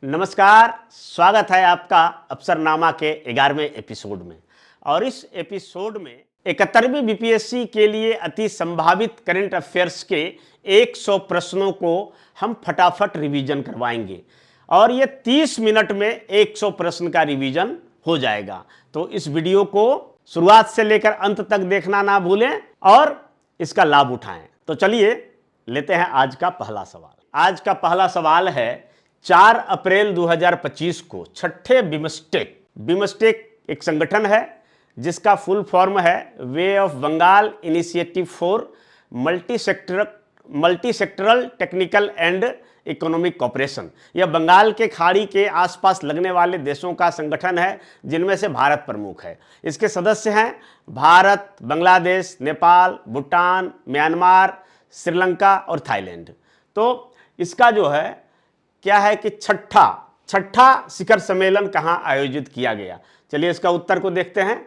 नमस्कार, स्वागत है आपका अफसरनामा के 11वें एपिसोड में। और इस एपिसोड में 71वीं बीपीएससी के लिए अति संभावित करंट अफेयर्स के 100 प्रश्नों को हम फटाफट रिवीजन करवाएंगे और ये 30 मिनट में 100 प्रश्न का रिवीजन हो जाएगा। तो इस वीडियो को शुरुआत से लेकर अंत तक देखना ना भूलें और इसका लाभ उठाएं। तो चलिए लेते हैं आज का पहला सवाल। आज का पहला सवाल है 4 अप्रैल 2025 को छठे बिमस्टेक एक संगठन है जिसका फुल फॉर्म है bay of Bengal initiative for multi sectoral technical and economic cooperation. यह बंगाल के खाड़ी के आसपास लगने वाले देशों का संगठन है जिनमें से भारत प्रमुख है। इसके सदस्य हैं भारत, बांग्लादेश, नेपाल, भूटान, म्यांमार, श्रीलंका और थाईलैंड। तो इसका जो है क्या है कि छठा शिखर सम्मेलन कहाँ आयोजित किया गया। चलिए इसका उत्तर को देखते हैं।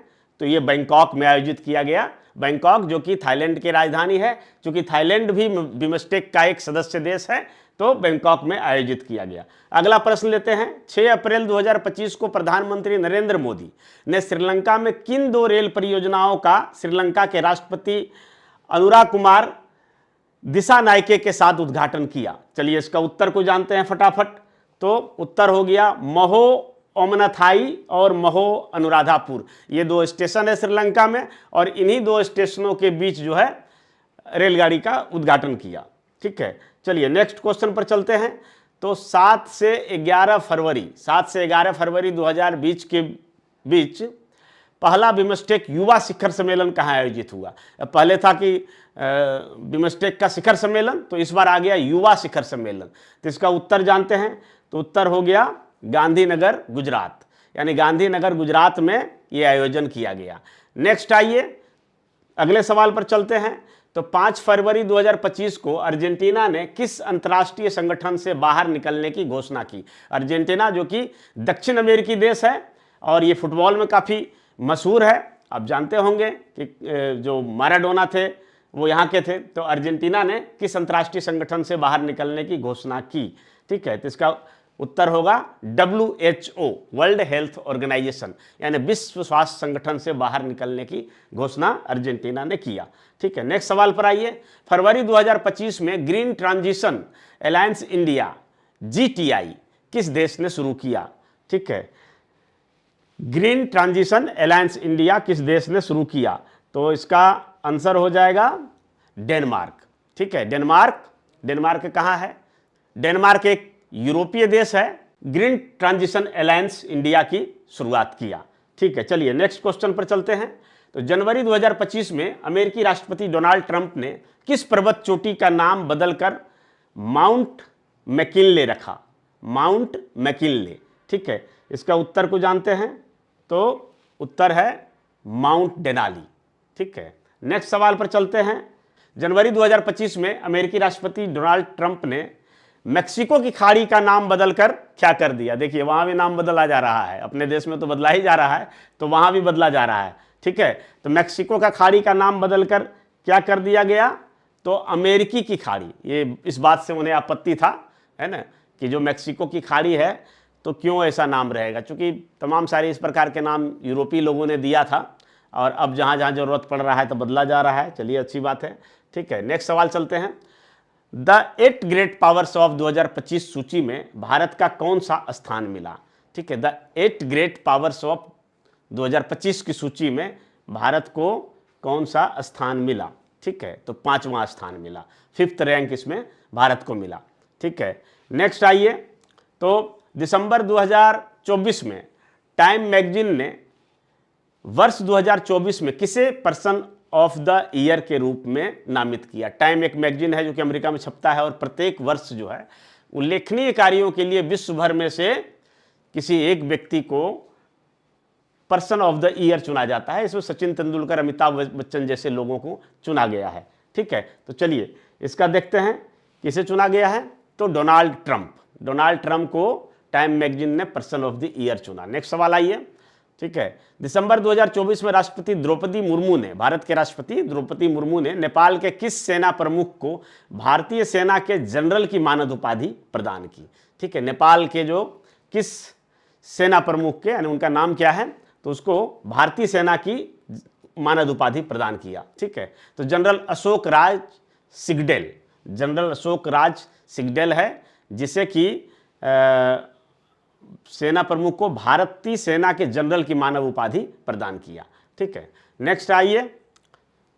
तो ये बैंकॉक में आयोजित किया गया। बैंकॉक जो कि थाईलैंड की राजधानी है, क्योंकि थाईलैंड भी बिमस्टेक का एक सदस्य देश है, तो बैंकॉक में आयोजित किया गया। अगला प्रश्न लेते हैं। 6 अप्रैल 2025 को प्रधानमंत्री नरेंद्र मोदी ने श्रीलंका में किन 2 रेल परियोजनाओं का श्रीलंका के राष्ट्रपति अनुराग कुमार दिसानायके के साथ उद्घाटन किया। चलिए इसका उत्तर को जानते हैं फटाफट। तो उत्तर हो गया महो ओमनाथाई और महो अनुराधापुर। ये 2 स्टेशन है श्रीलंका में और इन्हीं 2 स्टेशनों के बीच जो है रेलगाड़ी का उद्घाटन किया। ठीक है, चलिए नेक्स्ट क्वेश्चन पर चलते हैं। तो 7 से 11 फरवरी 2020 के बीच पहला बिमस्टेक युवा शिखर सम्मेलन कहाँ आयोजित हुआ। पहले था कि बिमस्टेक का शिखर सम्मेलन, तो इस बार आ गया युवा शिखर सम्मेलन। तो इसका उत्तर जानते हैं। तो उत्तर हो गया गांधीनगर गुजरात, यानी गांधीनगर गुजरात में ये आयोजन किया गया। नेक्स्ट आइए अगले सवाल पर चलते हैं। तो 5 फरवरी 2025 को अर्जेंटीना ने किस अंतर्राष्ट्रीय संगठन से बाहर निकलने की घोषणा की। अर्जेंटीना जो कि दक्षिण अमेरिकी देश है और ये फुटबॉल में काफ़ी मशहूर है। आप जानते होंगे कि जो मैराडोना थे वो यहाँ के थे। तो अर्जेंटीना ने किस अंतर्राष्ट्रीय संगठन से बाहर निकलने की घोषणा की। ठीक है, तो इसका उत्तर होगा WHO, वर्ल्ड हेल्थ ऑर्गेनाइजेशन, यानी विश्व स्वास्थ्य संगठन से बाहर निकलने की घोषणा अर्जेंटीना ने किया। ठीक है, नेक्स्ट सवाल पर आइए। फरवरी 2025 में green transition alliance India GTI किस देश ने शुरू किया। ठीक है, ग्रीन ट्रांजिशन अलायंस इंडिया किस देश ने शुरू किया। तो इसका आंसर हो जाएगा डेनमार्क। ठीक है, डेनमार्क कहाँ है। डेनमार्क एक यूरोपीय देश है। ग्रीन ट्रांजिशन अलायंस इंडिया की शुरुआत किया। ठीक है, चलिए नेक्स्ट क्वेश्चन पर चलते हैं। तो जनवरी 2025 में अमेरिकी राष्ट्रपति डोनाल्ड ट्रंप ने किस पर्वत चोटी का नाम बदलकर माउंट मैकिनले रखा। Mount McKinley. ठीक है, इसका उत्तर को जानते हैं। तो उत्तर है माउंट डेनाली। ठीक है, नेक्स्ट सवाल पर चलते हैं। जनवरी 2025 में अमेरिकी राष्ट्रपति डोनाल्ड ट्रंप ने मेक्सिको की खाड़ी का नाम बदलकर क्या कर दिया। देखिए वहां भी नाम बदला जा रहा है, अपने देश में तो बदला ही जा रहा है, तो वहां भी बदला जा रहा है। ठीक है, तो मेक्सिको का खाड़ी का नाम बदलकर क्या कर दिया गया। तो अमेरिकी की खाड़ी। ये इस बात से उन्हें आपत्ति था, है ना, कि जो मेक्सिको की खाड़ी है तो क्यों ऐसा नाम रहेगा, क्योंकि तमाम सारे इस प्रकार के नाम यूरोपीय लोगों ने दिया था और अब जहाँ जहाँ ज़रूरत पड़ रहा है तो बदला जा रहा है। चलिए अच्छी बात है। ठीक है, नेक्स्ट सवाल चलते हैं। द 8 ग्रेट पावर्स ऑफ 2025 सूची में भारत का कौन सा स्थान मिला। ठीक है, द 8 ग्रेट पावर्स ऑफ 2025 की सूची में भारत को कौन सा स्थान मिला। ठीक है, तो 5वां स्थान मिला, 5th रैंक इसमें भारत को मिला। ठीक है, नेक्स्ट आइए। तो दिसंबर 2024 में टाइम मैगजीन ने वर्ष 2024 में किसे पर्सन ऑफ द ईयर के रूप में नामित किया। टाइम एक मैगजीन है जो कि अमेरिका में छपता है और प्रत्येक वर्ष जो है उल्लेखनीय कार्यों के लिए विश्व भर में से किसी एक व्यक्ति को पर्सन ऑफ द ईयर चुना जाता है। इसमें सचिन तेंदुलकर, अमिताभ बच्चन जैसे लोगों को चुना गया है। ठीक है, तो चलिए इसका देखते हैं किसे चुना गया है। तो डोनाल्ड ट्रंप को टाइम मैगजीन ने पर्सन ऑफ द ईयर चुना। नेक्स्ट सवाल आइए। ठीक है। दिसंबर 2024 में राष्ट्रपति द्रौपदी मुर्मू ने, भारत के राष्ट्रपति द्रौपदी मुर्मू ने नेपाल के किस सेना प्रमुख को भारतीय सेना के जनरल की मानद उपाधि प्रदान की? ठीक है, नेपाल के जो किस सेना प्रमुख के, यानी उनका नाम क्या है, तो उसको भारतीय सेना की मानद उपाधि प्रदान किया। ठीक है, तो जनरल अशोक राज सिगडेल, जनरल अशोक राज सिगडेल है, जिसे कि सेना प्रमुख को भारतीय सेना के जनरल की मानव उपाधि प्रदान किया। ठीक है, नेक्स्ट आइए।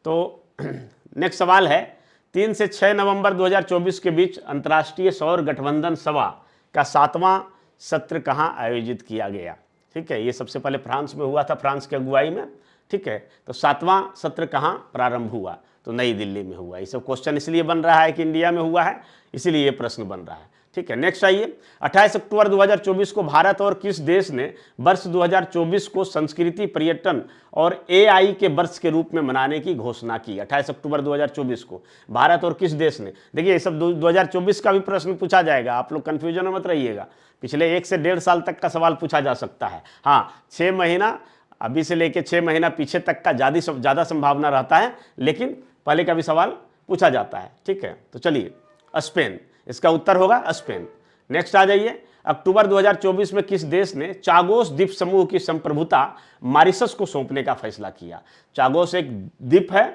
तो नेक्स्ट सवाल है, 3 से 6 नवंबर 2024 के बीच अंतर्राष्ट्रीय सौर गठबंधन सभा का 7वां सत्र कहाँ आयोजित किया गया? ठीक है, ये सबसे पहले फ्रांस में हुआ था, फ्रांस की अगुवाई में। ठीक है, तो 7वां सत्र कहाँ प्रारंभ हुआ? तो नई दिल्ली में हुआ। ये सब क्वेश्चन इसलिए बन रहा है कि इंडिया में हुआ है, इसीलिए ये प्रश्न बन रहा है। ठीक है, नेक्स्ट आइए। 28 अक्टूबर 2024 को भारत और किस देश ने वर्ष 2024 को संस्कृति, पर्यटन और एआई के वर्ष के रूप में मनाने की घोषणा की? 28 अक्टूबर 2024 को भारत और किस देश ने? देखिए, ये सब 2024 का भी प्रश्न पूछा जाएगा, आप लोग कंफ्यूजन में मत रहिएगा। पिछले 1 से 1.5 साल तक का सवाल पूछा जा सकता है। हाँ, 6 महीना अभी से लेके 6 महीना पीछे तक का ज़्यादा संभावना रहता है, लेकिन पहले का भी सवाल पूछा जाता है। ठीक है, तो चलिए, स्पेन, इसका उत्तर होगा स्पेन। नेक्स्ट आ जाइए। अक्टूबर 2024 में किस देश ने चागोस द्वीप समूह की संप्रभुता मॉरिशस को सौंपने का फैसला किया? चागोस एक द्वीप है,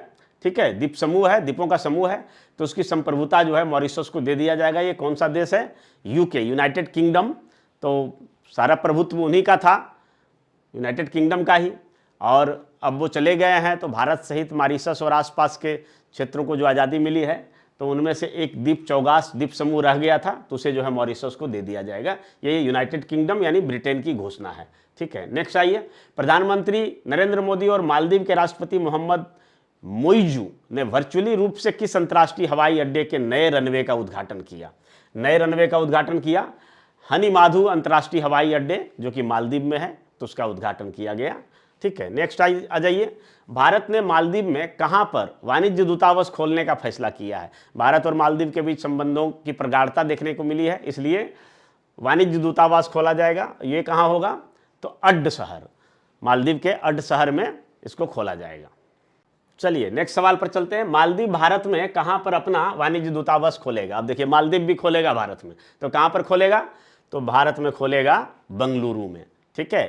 ठीक है, द्वीप समूह है, द्वीपों का समूह है, तो उसकी संप्रभुता जो है मॉरिशस को दे दिया जाएगा। ये कौन सा देश है? UK, United kingdom. तो सारा प्रभुत्व उन्हीं का था, यूनाइटेड किंगडम का ही, और अब वो चले गए हैं, तो भारत सहित मॉरिशस और आसपास के क्षेत्रों को जो आज़ादी मिली है, तो उनमें से एक द्वीप, चौगास द्वीप समूह रह गया था, तो उसे जो है मॉरिशस को दे दिया जाएगा। ये यूनाइटेड किंगडम यानी ब्रिटेन की घोषणा है। ठीक है, नेक्स्ट आइए। प्रधानमंत्री नरेंद्र मोदी और मालदीव के राष्ट्रपति मोहम्मद मोइजू ने वर्चुअली रूप से किस अंतर्राष्ट्रीय हवाई अड्डे के नए रनवे का उद्घाटन किया? नए रनवे का उद्घाटन किया हनी माधु अंतर्राष्ट्रीय हवाई अड्डे, जो कि मालदीव में है, तो उसका उद्घाटन किया गया। ठीक है, नेक्स्ट आ जाइए। भारत ने मालदीव में कहां पर वाणिज्य दूतावास खोलने का फैसला किया है? भारत और मालदीव के बीच संबंधों की प्रगाढ़ता देखने को मिली है, इसलिए वाणिज्य दूतावास खोला जाएगा। ये कहां होगा? तो अड्ड शहर, मालदीव के अड्ड शहर में इसको खोला जाएगा। चलिए, नेक्स्ट सवाल पर चलते हैं। मालदीव भारत में कहां पर अपना वाणिज्य दूतावास खोलेगा? अब देखिए, मालदीव भी खोलेगा भारत में, तो कहां पर खोलेगा? तो भारत में खोलेगा बेंगलुरु में। ठीक है,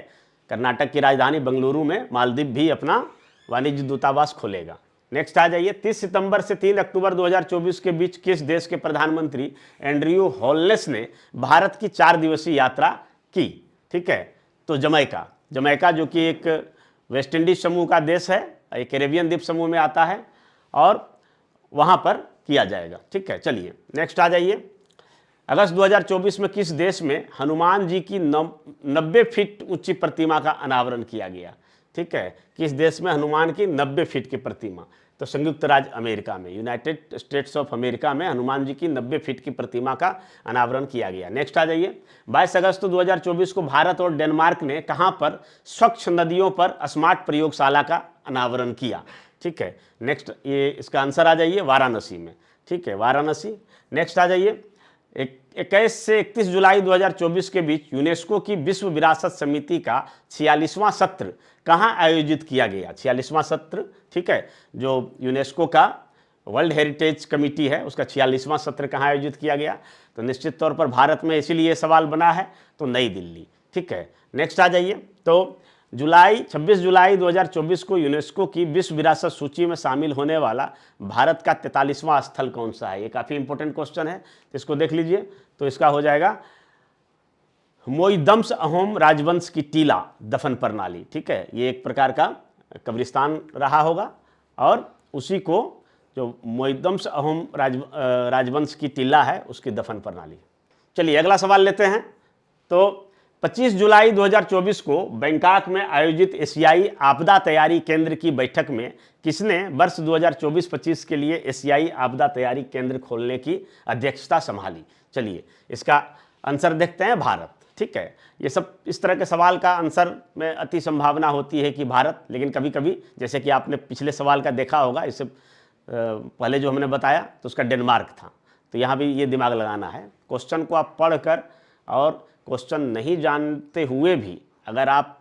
कर्नाटक की राजधानी बेंगलुरु में मालदीव भी अपना वाणिज्य दूतावास खोलेगा। नेक्स्ट आ जाइए। 30 सितंबर से 3 अक्टूबर 2024 के बीच किस देश के प्रधानमंत्री एंड्रयू होलनेस ने भारत की 4 दिवसीय यात्रा की? ठीक है, तो जमैका, जमैका जो कि एक वेस्ट इंडीज समूह का देश है, एक कैरेबियन द्वीप समूह में आता है, और वहाँ पर किया जाएगा। ठीक है, चलिए नेक्स्ट आ जाइए। अगस्त 2024 में किस देश में हनुमान जी की 90 फीट ऊंची प्रतिमा का अनावरण किया गया? ठीक है, किस देश में हनुमान की 90 फीट की प्रतिमा? तो संयुक्त राज्य अमेरिका में, यूनाइटेड स्टेट्स ऑफ अमेरिका में हनुमान जी की 90 फीट की प्रतिमा का अनावरण किया गया। नेक्स्ट आ जाइए। 22 अगस्त 2024 को भारत और डेनमार्क ने कहां पर स्वच्छ नदियों पर स्मार्ट प्रयोगशाला का अनावरण किया? ठीक है, नेक्स्ट, ये इसका आंसर आ जाइए वाराणसी में। ठीक है, वाराणसी। नेक्स्ट आ जाइए। 21 से 31 जुलाई 2024 के बीच यूनेस्को की विश्व विरासत समिति का 46वां सत्र कहां आयोजित किया गया? 46वां सत्र, ठीक है, जो यूनेस्को का वर्ल्ड हेरिटेज कमेटी है, उसका 46वां सत्र कहां आयोजित किया गया? तो निश्चित तौर पर भारत में, इसीलिए सवाल बना है, तो नई दिल्ली। ठीक है, नेक्स्ट आ जाइए। तो 26 जुलाई 2024 को यूनेस्को की विश्व विरासत सूची में शामिल होने वाला भारत का 43वां स्थल कौन सा है? ये काफ़ी इंपॉर्टेंट क्वेश्चन है, तो इसको देख लीजिए। तो इसका हो जाएगा मोइदम्स अहोम राजवंश की टीला दफन प्रणाली। ठीक है, ये एक प्रकार का कब्रिस्तान रहा होगा, और उसी को जो मोइदम्स अहोम राजवंश की टीला है, उसकी दफन प्रणाली। चलिए अगला सवाल लेते हैं। तो 25 जुलाई 2024 को बैंकॉक में आयोजित एशियाई आपदा तैयारी केंद्र की बैठक में किसने वर्ष 2024-25 के लिए एशियाई आपदा तैयारी केंद्र खोलने की अध्यक्षता संभाली? चलिए इसका आंसर देखते हैं, भारत। ठीक है, ये सब इस तरह के सवाल का आंसर में अति संभावना होती है कि भारत, लेकिन कभी कभी जैसे कि आपने पिछले सवाल का देखा होगा, इससे पहले जो हमने बताया तो उसका डेनमार्क था। तो यहाँ भी ये दिमाग लगाना है, क्वेश्चन को आप पढ़कर और क्वेश्चन नहीं जानते हुए भी अगर आप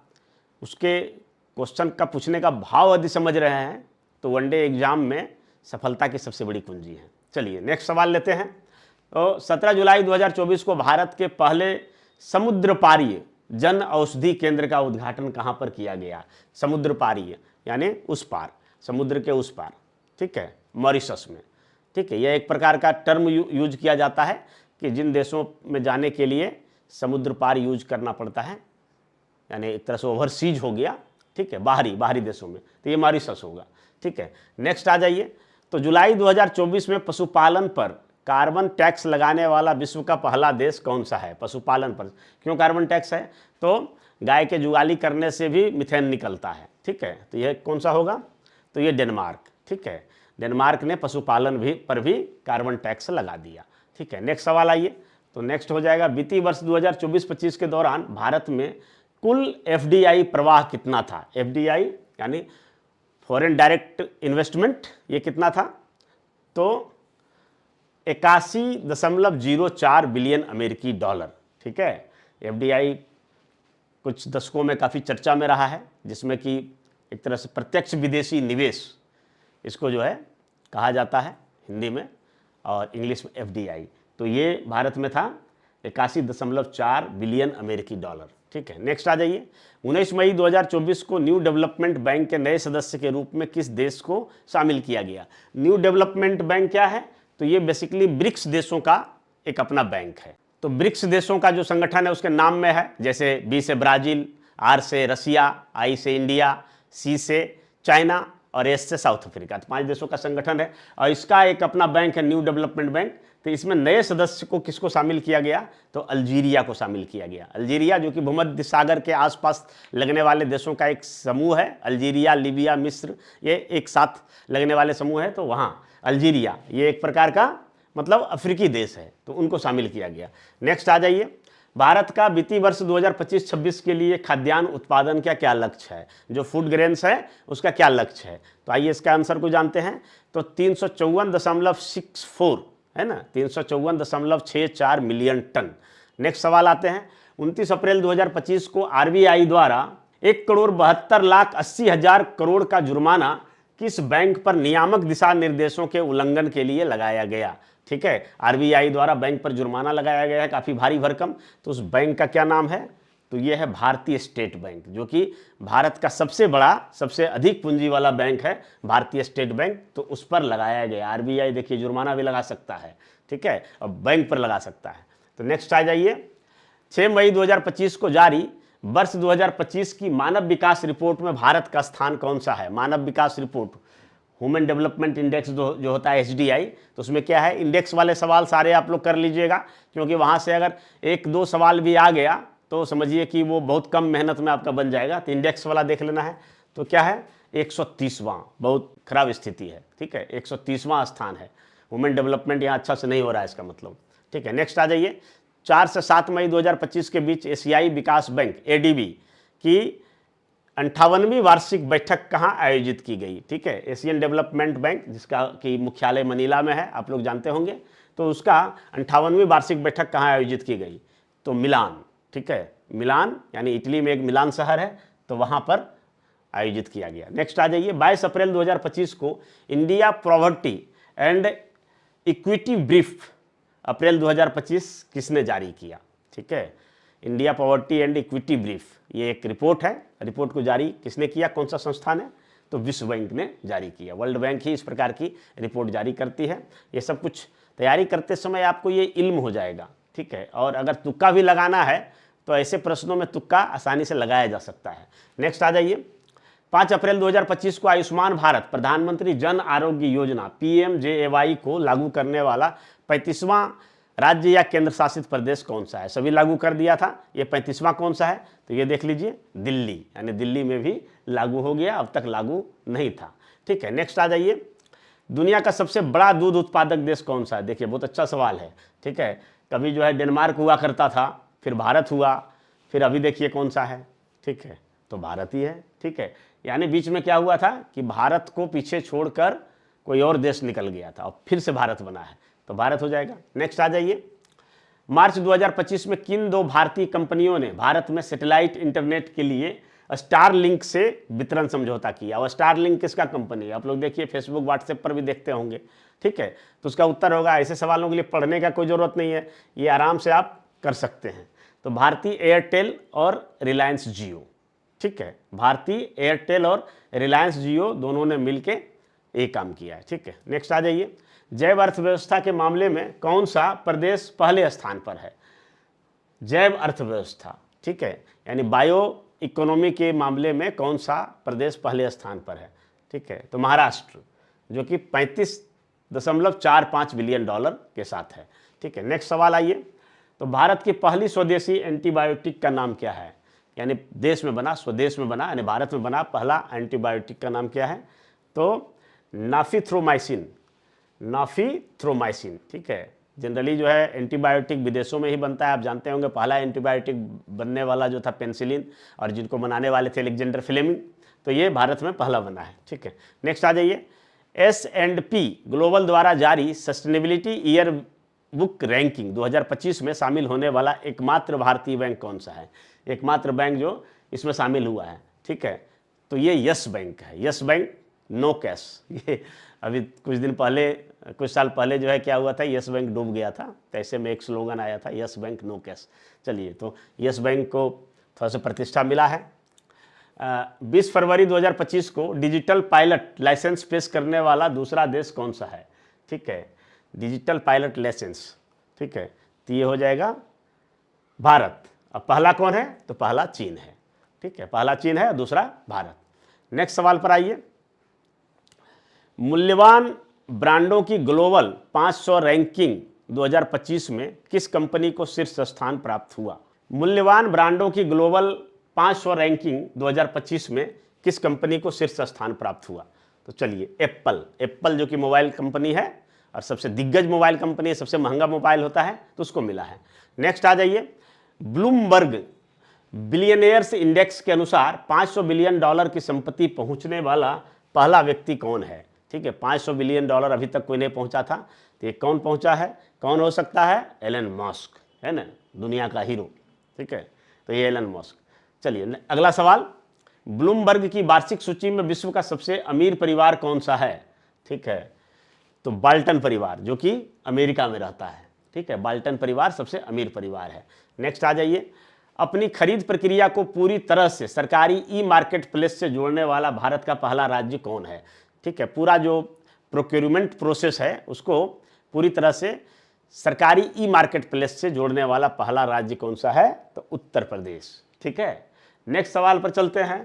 उसके क्वेश्चन का पूछने का भाव यदि समझ रहे हैं तो वनडे एग्जाम में सफलता की सबसे बड़ी कुंजी है। चलिए नेक्स्ट सवाल लेते हैं। तो 17 जुलाई 2024 को भारत के पहले समुद्र पारीय जन औषधि केंद्र का उद्घाटन कहाँ पर किया गया? समुद्र पारीय यानी उस पार, समुद्र के उस पार, ठीक है, मॉरिशस में। ठीक है, यह एक प्रकार का टर्म यूज किया जाता है कि जिन देशों में जाने के लिए समुद्र पार यूज करना पड़ता है, यानी एक तरह से ओवरसीज हो गया, ठीक है, बाहरी देशों में, तो ये मॉरिशस होगा। ठीक है, नेक्स्ट आ जाइए। तो जुलाई 2024 में पशुपालन पर कार्बन टैक्स लगाने वाला विश्व का पहला देश कौन सा है? पशुपालन पर क्यों कार्बन टैक्स है? तो गाय के जुगाली करने से भी मीथेन निकलता है। ठीक है, तो यह कौन सा होगा? तो ये डेनमार्क। ठीक है, डेनमार्क ने पशुपालन पर भी कार्बन टैक्स लगा दिया। ठीक है, नेक्स्ट सवाल आइए। तो नेक्स्ट हो जाएगा, वित्तीय वर्ष 2024-25 के दौरान भारत में कुल एफडीआई प्रवाह कितना था? एफडीआई यानी फॉरेन डायरेक्ट इन्वेस्टमेंट, ये कितना था? तो 81.04 बिलियन अमेरिकी डॉलर। ठीक है, एफडीआई कुछ दशकों में काफ़ी चर्चा में रहा है, जिसमें कि एक तरह से प्रत्यक्ष विदेशी निवेश, इसको जो है कहा जाता है हिंदी में और इंग्लिश में एफडीआई। तो ये भारत में था 81.4 बिलियन अमेरिकी डॉलर। ठीक है, नेक्स्ट आ जाइए। 19 मई 2024 को न्यू डेवलपमेंट बैंक के नए सदस्य के रूप में किस देश को शामिल किया गया? न्यू डेवलपमेंट बैंक क्या है? तो ये बेसिकली ब्रिक्स देशों का एक अपना बैंक है। तो ब्रिक्स देशों का जो संगठन है उसके नाम में है, जैसे बी से ब्राज़ील, आर से रसिया, आई से इंडिया, सी से चाइना और एस से साउथ अफ्रीका। तो 5 देशों का संगठन है और इसका एक अपना बैंक है न्यू डेवलपमेंट बैंक। तो इसमें नए सदस्य को किसको शामिल किया गया? तो अल्जीरिया को शामिल किया गया। अल्जीरिया जो कि भूमध्य सागर के आसपास लगने वाले देशों का एक समूह है। अल्जीरिया, लीबिया, मिस्र, ये एक साथ लगने वाले समूह है। तो वहाँ अल्जीरिया ये एक प्रकार का मतलब अफ्रीकी देश है, तो उनको शामिल किया गया। नेक्स्ट आ जाइए। भारत का वित्तीय वर्ष 2025-26 के लिए खाद्यान्न उत्पादन का क्या लक्ष्य है? जो फूड ग्रेन्स है उसका क्या लक्ष्य है? तो आइए इसका आंसर को जानते हैं। तो 354.64 है ना, 354.64 मिलियन टन। नेक्स्ट सवाल आते हैं। 29 अप्रैल 2025 को आरबीआई द्वारा 1,72,80,000 करोड़ का जुर्माना किस बैंक पर नियामक दिशा निर्देशों के उल्लंघन के लिए लगाया गया? ठीक है, आरबीआई द्वारा बैंक पर जुर्माना लगाया गया है काफ़ी भारी भरकम। तो उस बैंक का क्या नाम है? तो ये है भारतीय स्टेट बैंक, जो कि भारत का सबसे बड़ा, सबसे अधिक पूंजी वाला बैंक है भारतीय स्टेट बैंक। तो उस पर लगाया गया। आरबीआई देखिए जुर्माना भी लगा सकता है, ठीक है, और बैंक पर लगा सकता है। तो नेक्स्ट आ जाइए। 6 मई 2025 को जारी वर्ष 2025 की मानव विकास रिपोर्ट में भारत का स्थान कौन सा है? मानव विकास रिपोर्ट, ह्यूमन डेवलपमेंट इंडेक्स जो होता है एचडीआई, तो उसमें क्या है? इंडेक्स वाले सवाल सारे आप लोग कर लीजिएगा, क्योंकि वहाँ से अगर 1-2 सवाल भी आ गया तो समझिए कि वो बहुत कम मेहनत में आपका बन जाएगा। तो इंडेक्स वाला देख लेना है। तो क्या है? 130वां, बहुत खराब स्थिति है। ठीक है, 130वां स्थान है। ह्यूमन डेवलपमेंट यहाँ अच्छा से नहीं हो रहा है इसका मतलब। ठीक है, नेक्स्ट आ जाइए। 4 से 7 मई 2025 के बीच एशियाई विकास बैंक एडीबी की 58वीं वार्षिक बैठक कहाँ आयोजित की गई? ठीक है, एशियन डेवलपमेंट बैंक, जिसका कि मुख्यालय मनीला में है, आप लोग जानते होंगे। तो उसका 58वीं वार्षिक बैठक कहाँ आयोजित की गई? तो मिलान। ठीक है, मिलान यानी इटली में एक मिलान शहर है, तो वहाँ पर आयोजित किया गया। नेक्स्ट आ जाइए। 22 अप्रैल 2025 को India poverty and equity brief April 2025 किसने जारी किया? ठीक है, India poverty and equity brief, ये एक रिपोर्ट है। रिपोर्ट को जारी किसने किया? कौन सा संस्थान है? तो विश्व बैंक ने जारी किया। वर्ल्ड बैंक ही इस प्रकार की रिपोर्ट जारी करती है। ये सब कुछ तैयारी करते समय आपको ये इल्म हो जाएगा। ठीक है, और अगर तुक्का भी लगाना है तो ऐसे प्रश्नों में तुक्का आसानी से लगाया जा सकता है। नेक्स्ट आ जाइए। 5 अप्रैल 2025 को आयुष्मान भारत प्रधानमंत्री जन आरोग्य योजना पीएमजेएवाई को लागू करने वाला 35वां राज्य या केंद्र शासित प्रदेश कौन सा है? सभी लागू कर दिया था, ये 35वां कौन सा है? तो ये देख लीजिए, दिल्ली, यानी दिल्ली में भी लागू हो गया, अब तक लागू नहीं था। ठीक है, नेक्स्ट आ जाइए। दुनिया का सबसे बड़ा दूध उत्पादक देश कौन सा है? देखिए बहुत अच्छा सवाल है। ठीक है, कभी जो है डेनमार्क हुआ करता था, फिर भारत हुआ, फिर अभी देखिए कौन सा है। ठीक है, तो भारत ही है। ठीक है, यानी बीच में क्या हुआ था कि भारत को पीछे छोड़कर कोई और देश निकल गया था और फिर से भारत बना है, तो भारत हो जाएगा। नेक्स्ट आ जाइए। मार्च 2025 में किन 2 भारतीय कंपनियों ने भारत में सैटेलाइट इंटरनेट के लिए स्टारलिंक से वितरण समझौता किया। और स्टारलिंक किसका कंपनी है? आप लोग देखिए फेसबुक व्हाट्सएप पर भी देखते होंगे, ठीक है। तो उसका उत्तर होगा, ऐसे सवालों के लिए पढ़ने का कोई ज़रूरत नहीं है, ये आराम से आप कर सकते हैं। तो भारतीय एयरटेल और रिलायंस जियो, ठीक है, भारतीय एयरटेल और रिलायंस जियो दोनों ने मिलके एक काम किया है, ठीक है। नेक्स्ट आ जाइए, जैव अर्थव्यवस्था के मामले में कौन सा प्रदेश पहले स्थान पर है? जैव अर्थव्यवस्था, ठीक है, यानी बायो इकोनॉमी के मामले में कौन सा प्रदेश पहले स्थान पर है? ठीक है, तो महाराष्ट्र, जो कि 35.45 बिलियन डॉलर के साथ है, ठीक है। नेक्स्ट सवाल आइए, तो भारत की पहली स्वदेशी एंटीबायोटिक का नाम क्या है? यानी देश में बना, स्वदेश में बना, यानी भारत में बना पहला एंटीबायोटिक का नाम क्या है? तो नाफिथ्रोमाइसिन, नाफिथ्रोमाइसिन, ठीक है। जनरली जो है एंटीबायोटिक विदेशों में ही बनता है, आप जानते होंगे। पहला एंटीबायोटिक बनने वाला जो था पेनिसिलिन, और जिनको बनाने वाले थे अलेक्जेंडर फ्लेमिंग, तो ये भारत में पहला बना है, ठीक है। नेक्स्ट आ जाइए, S&P ग्लोबल द्वारा जारी सस्टेनेबिलिटी ईयर बुक रैंकिंग 2025 में शामिल होने वाला एकमात्र भारतीय बैंक कौन सा है? एकमात्र बैंक जो इसमें शामिल हुआ है, ठीक है, तो ये यस बैंक है। Yes Bank no cash. ये अभी कुछ दिन पहले, कुछ साल पहले जो है क्या हुआ था, यस बैंक डूब गया था, तो ऐसे में एक स्लोगन आया था, यस बैंक नो कैश। चलिए, तो यस बैंक को थोड़ा सा प्रतिष्ठा मिला है। 20 फरवरी 2025 को डिजिटल पायलट लाइसेंस पेश करने वाला दूसरा देश कौन सा है? ठीक है, डिजिटल पायलट लाइसेंस, ठीक है, तो ये हो जाएगा भारत। अब पहला कौन है? तो पहला चीन है, ठीक है, पहला चीन है और दूसरा भारत। नेक्स्ट सवाल पर आइए, मूल्यवान ब्रांडों की ग्लोबल 500 रैंकिंग 2025 में किस कंपनी को शीर्ष स्थान प्राप्त हुआ? मूल्यवान ब्रांडों की ग्लोबल 500 रैंकिंग 2025 में किस कंपनी को शीर्ष स्थान प्राप्त हुआ? तो चलिए, एप्पल जो कि मोबाइल कंपनी है और सबसे दिग्गज मोबाइल कंपनी है, सबसे महंगा मोबाइल होता है, तो उसको मिला है। नेक्स्ट आ जाइए, ब्लूमबर्ग बिलियनियर्स इंडेक्स के अनुसार 500 बिलियन डॉलर की संपत्ति पहुंचने वाला पहला व्यक्ति कौन है? ठीक है, 500 बिलियन डॉलर अभी तक कोई नहीं पहुंचा था, तो ये कौन पहुंचा है? कौन हो सकता है? एलन मस्क, है ना, दुनिया का हीरो, ठीक है, तो ये एलन मस्क। चलिए अगला सवाल, ब्लूमबर्ग की वार्षिक सूची में विश्व का सबसे अमीर परिवार कौन सा है? ठीक है, तो बाल्टन परिवार, जो कि अमेरिका में रहता है, ठीक है, बाल्टन परिवार सबसे अमीर परिवार है। नेक्स्ट आ जाइए, अपनी खरीद प्रक्रिया को पूरी तरह से सरकारी ई मार्केट प्लेस से जोड़ने वाला भारत का पहला राज्य कौन है? ठीक है, पूरा जो प्रोक्योरमेंट प्रोसेस है उसको पूरी तरह से सरकारी ई मार्केट प्लेस से जोड़ने वाला पहला राज्य कौन सा है? तो उत्तर प्रदेश, ठीक है। नेक्स्ट सवाल पर चलते हैं,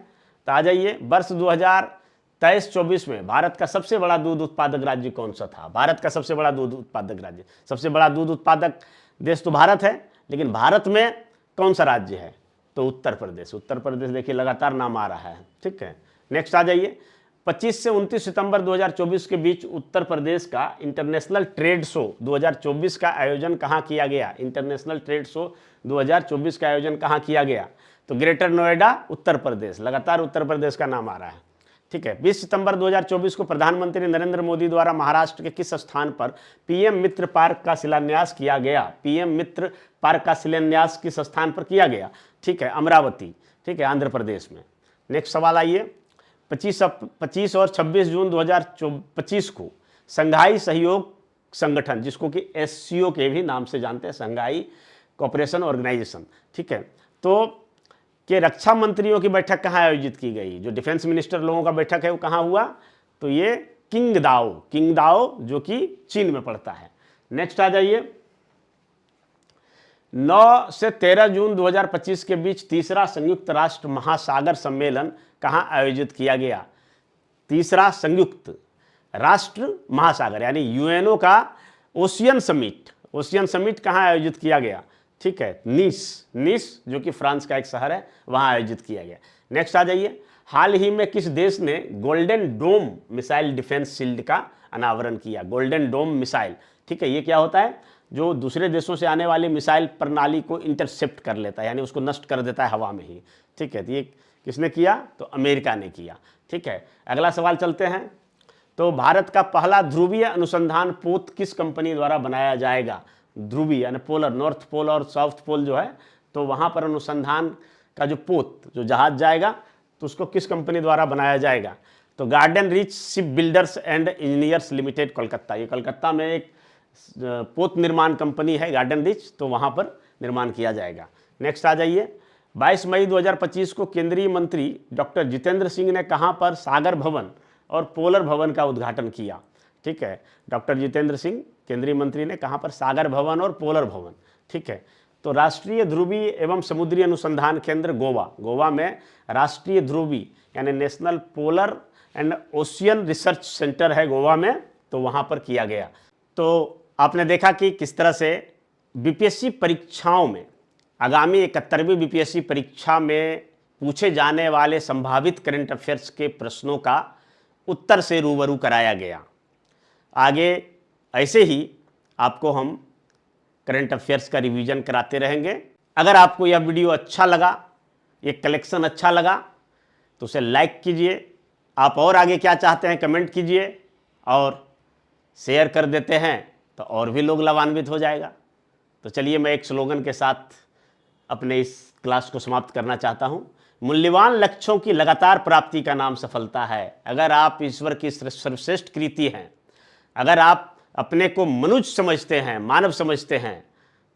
तो आ जाइए, वर्ष 2023-24 में भारत का सबसे बड़ा दूध उत्पादक राज्य कौन सा था? भारत का सबसे बड़ा दूध उत्पादक राज्य, सबसे बड़ा दूध उत्पादक देश तो भारत है, लेकिन भारत में कौन सा राज्य है? तो उत्तर प्रदेश। उत्तर प्रदेश देखिए लगातार नाम आ रहा है, ठीक है। नेक्स्ट आ जाइए, 25 से 29 सितंबर 2024 के बीच उत्तर प्रदेश का इंटरनेशनल ट्रेड शो 2024 का आयोजन कहाँ किया गया? इंटरनेशनल ट्रेड शो 2024 का आयोजन कहाँ किया गया? तो ग्रेटर नोएडा, उत्तर प्रदेश। लगातार उत्तर प्रदेश का नाम आ रहा है, ठीक है। 20 सितंबर 2024 को प्रधानमंत्री नरेंद्र मोदी द्वारा महाराष्ट्र के किस स्थान पर पीएम मित्र पार्क का शिलान्यास किया गया? पीएम मित्र पार्क का शिलान्यास किस स्थान पर किया गया? ठीक है, अमरावती, ठीक है, आंध्र प्रदेश में। नेक्स्ट सवाल आइए, 25 और 26 जून 2025 को संघाई सहयोग संगठन, जिसको कि SCO के भी नाम से जानते हैं, संघाई कोऑपरेशन ऑर्गेनाइजेशन, ठीक है, तो कि रक्षा मंत्रियों की बैठक कहाँ आयोजित की गई? जो डिफेंस मिनिस्टर लोगों का बैठक है वो कहाँ हुआ? तो ये किंगदाओ जो कि चीन में पड़ता है। नेक्स्ट आ जाइए, 9 से 13 जून 2025 के बीच तीसरा संयुक्त राष्ट्र महासागर सम्मेलन कहाँ आयोजित किया गया? तीसरा संयुक्त राष्ट्र महासागर यानी यूएनओ का ओशियन समिट कहाँ आयोजित किया गया? ठीक है, नीस जो कि फ्रांस का एक शहर है, वहां आयोजित किया गया। नेक्स्ट आ जाइए, हाल ही में किस देश ने golden dome missile defence shield का अनावरण किया? गोल्डन डोम मिसाइल, ठीक है, ये क्या होता है? जो दूसरे देशों से आने वाली मिसाइल प्रणाली को इंटरसेप्ट कर लेता है, यानी उसको नष्ट कर देता है हवा में ही, ठीक है। तो ये किसने किया? तो अमेरिका ने किया, ठीक है। अगला सवाल चलते हैं, तो भारत का पहला ध्रुवीय अनुसंधान पोत किस कंपनी द्वारा बनाया जाएगा? ध्रुवीय यानी पोलर, नॉर्थ पोल और साउथ पोल जो है, तो वहाँ पर अनुसंधान का जो पोत, जो जहाज जाएगा, तो उसको किस कंपनी द्वारा बनाया जाएगा? तो garden rich ship builders and engineers limited Kolkata, ये कलकत्ता में एक पोत निर्माण कंपनी है गार्डन रिच, तो वहाँ पर निर्माण किया जाएगा। नेक्स्ट आ जाइए, 22 मई 2025 को केंद्रीय मंत्री डॉक्टर जितेंद्र सिंह ने कहाँ पर सागर भवन और पोलर भवन का उद्घाटन किया? ठीक है, डॉक्टर जितेंद्र सिंह केंद्रीय मंत्री ने कहाँ पर? सागर भवन और पोलर भवन। ठीक है, तो राष्ट्रीय ध्रुवी एवं समुद्री अनुसंधान केंद्र गोवा में राष्ट्रीय ध्रुवी यानी national polar and ocean research centre है गोवा में, तो वहाँ पर किया गया। तो आपने देखा कि किस तरह से बीपीएससी परीक्षाओं में, आगामी 71वीं बीपीएससी परीक्षा में पूछे जाने वाले संभावित करंट अफेयर्स के प्रश्नों का उत्तर से रूबरू कराया गया। आगे ऐसे ही आपको हम करंट अफेयर्स का रिवीजन कराते रहेंगे। अगर आपको यह वीडियो अच्छा लगा, ये कलेक्शन अच्छा लगा, तो उसे लाइक कीजिए। आप और आगे क्या चाहते हैं कमेंट कीजिए, और शेयर कर देते हैं तो और भी लोग लाभान्वित हो जाएगा। तो चलिए मैं एक स्लोगन के साथ अपने इस क्लास को समाप्त करना चाहता हूँ। मूल्यवान लक्ष्यों की लगातार प्राप्ति का नाम सफलता है। अगर आप ईश्वर की सर्वश्रेष्ठ कृति हैं, अगर आप अपने को मनुष्य समझते हैं, मानव समझते हैं,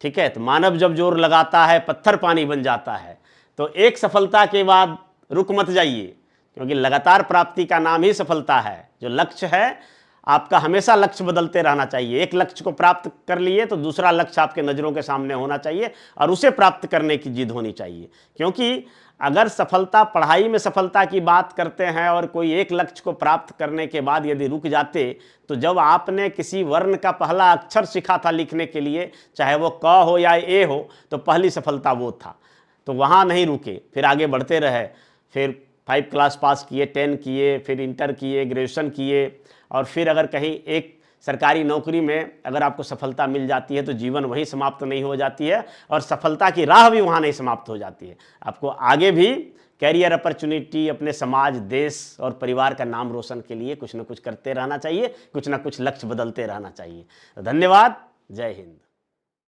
ठीक है, तो मानव जब जोर लगाता है पत्थर पानी बन जाता है। तो एक सफलता के बाद रुक मत जाइए, क्योंकि लगातार प्राप्ति का नाम ही सफलता है। जो लक्ष्य है आपका, हमेशा लक्ष्य बदलते रहना चाहिए। एक लक्ष्य को प्राप्त कर लिए तो दूसरा लक्ष्य आपके नज़रों के सामने होना चाहिए और उसे प्राप्त करने की जिद होनी चाहिए। क्योंकि अगर सफलता, पढ़ाई में सफलता की बात करते हैं और कोई एक लक्ष्य को प्राप्त करने के बाद यदि रुक जाते, तो जब आपने किसी वर्ण का पहला अक्षर सीखा था लिखने के लिए, चाहे वो क हो या ए हो, तो पहली सफलता वो था। तो वहाँ नहीं रुके, फिर आगे बढ़ते रहे, फिर 5 क्लास पास किए, 10 किए, फिर इंटर किए, ग्रेजुएशन किए, और फिर अगर कहीं एक सरकारी नौकरी में अगर आपको सफलता मिल जाती है तो जीवन वहीं समाप्त नहीं हो जाती है, और सफलता की राह भी वहाँ नहीं समाप्त हो जाती है। आपको आगे भी कैरियर अपॉर्चुनिटी, अपने समाज, देश और परिवार का नाम रोशन के लिए कुछ ना कुछ करते रहना चाहिए, कुछ ना कुछ लक्ष्य बदलते रहना चाहिए। धन्यवाद। जय हिंद।